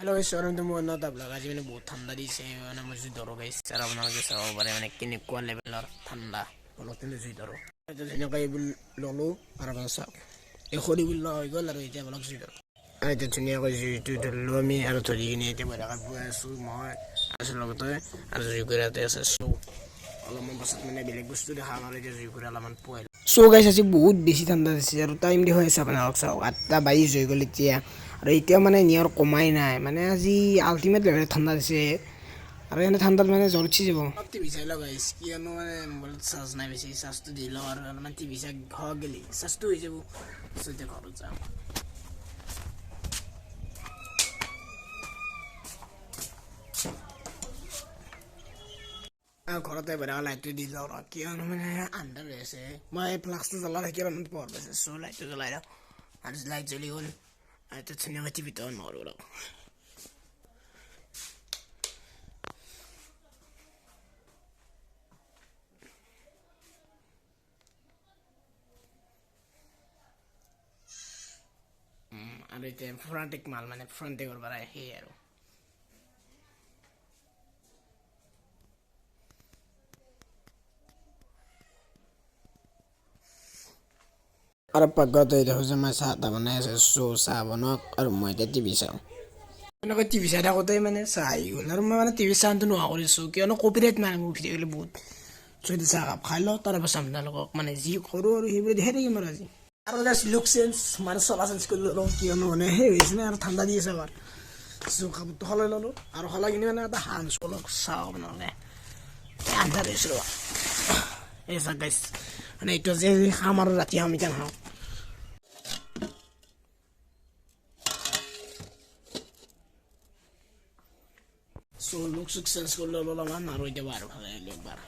Hello guys, sorry to mo na tabla kasi may बहुत ठंडा दिसे মানে মই জুই ধৰো গাইছ আৰু আপোনালোকে চাব পাৰে মানে কেনেকুৱা লেভেলৰ ঠাণ্ডা অলপতে জুই ধৰো এটা ধুনীয়াকৈ এইবোৰ ললো আৰু আপোনাৰ চাওক এই খৰি বিল হৈ গ'ল আৰু এতিয়া অলপ জুই ধৰো এটা ধুনীয়াকৈ জুইটো ধৰিলো আমি আৰু ধৰি কিনে এতিয়া বঢ়িয়াকৈ পুৱাই আছো মই আছো লগতে আৰু জুই কৰাতে আছে চৌ অলপমান পাছত মানে বেলেগ বস্তু দেখা আৰু এতিয়া জুই কৰা অলপমান পুৱাই চৌ গাইছ আজি বহুত বেছি ঠাণ্ডা দিছে আৰু টাইম দি হৈ আছে আপোনালোক চাওক 8:22 হৈ গ'ল এতিয়া আৰু এতিয়া মানে নিয়ৰ কমাই নাই মানে আজি আল্টিমেট লেভেল ঠাণ্ডা দিছে আৰু এনে ঠাণ্ডাত মানে জ্বৰ উঠি যাব টিভি চাই লওঁ গাইছ কিয়নো মানে মোবাইলত চাৰ্জ নাই বেছি চাৰ্জটো দি লওঁ আৰু অলপমান টিভি চাই ঘৰ গেলি চাৰ্জটো হৈ যাব এতিয়া ঘৰত যাওঁ ঘৰতে বেৰা লাইটটো দি লওঁ আৰু কিয়নো মানে আন্ধাৰ হৈ আছে মই ফ্লাক্সটো জ্বলাই থাকিলে মানে পোহৰ পাইছে চ' লাইটটো জ্বলাই লওঁ আৰু লাইট জ্বলি গ'ল আৰু এতিয়া ধুনীয়াকৈ টিভিটো অন কৰোঁ ৰ'ব আৰু এতিয়া ফ্ৰণ্টিক মাল মানে ফ্ৰণ্টিকৰ পৰা সেই আৰু আৰু পাকঘৰতে দেখোঁ যে মই চাহ এটা বনাই আছোঁ চাহ বনাওক আৰু মই এতিয়া টিভি চাওঁ এনেকৈ টিভি চাই থাকোঁতে মানে চাহ আহি গ'ল আৰু মই মানে টিভি চাওঁতে নোহোৱা কৰিছোঁ কিয়নো কপিৰাইট মানে মোৰ ভিডিঅ' গ'লে বহুত যদি চাহ কাপ খাই লওঁ তাৰপাছত আপোনালোকক মানে যি কৰোঁ আৰু সেইবোৰ দেখাই থাকিম আৰু আজি আৰু লুক চেঞ্জ মানে চলা চেঞ্জ কৰি ল'লোঁ কিয়নো মানে সেই হৈছে নে আৰু ঠাণ্ডা দি আছে আমাৰ কাপোৰটো সলাই ল'লোঁ আৰু সলাই কিনে মানে এটা হাঁহ আনিছোঁ অলপ চাওঁ আপোনালোকে আন্ধাৰ হৈছে ৰ'বা এই চাওক গাইছ মানে এইটো যে খাম আৰু ৰাতি আমি এতিয়া খাওঁ চ' লুক চুক চেঞ্জ কৰি ল'লোঁ অলপমান আৰু এতিয়া বাৰু ভালে আহিলোঁ একবাৰ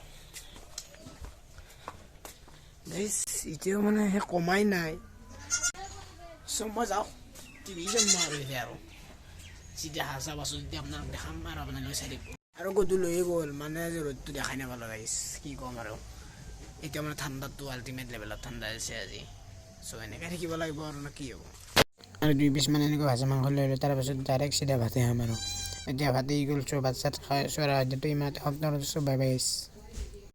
গাইছ এতিয়াও মানে সেই কমাই নাই চ' মই যাওঁ টিভি চাম মই আৰু এতিয়া আৰু যেতিয়া হাঁহ চাহ পাছোঁ তেতিয়া আপোনাক দেখাম আৰু আপোনালোকে চাই থাকিব আৰু গধূলি গ'ল মানে আজি ৰ'দটো দেখাই নাপালোঁ গাইছ কি ক'ম আৰু এতিয়া মানে ঠাণ্ডাটো আল্টিমেট লেভেলত ঠাণ্ডা আছে আজি চ' এনেকৈ থাকিব লাগিব আৰু কি হ'ব আৰু 2 পিচ মানে এনেকৈ ভাজি মাংস লৈ লৈ তাৰপাছত ডাইৰেক্ট চিধা ভাতে খাম আৰু এতিয়া ভাতে গ'ল চ' ভাত চাত খাই চ' আৰু ইমানতে সপ্তাহত বাই বাই।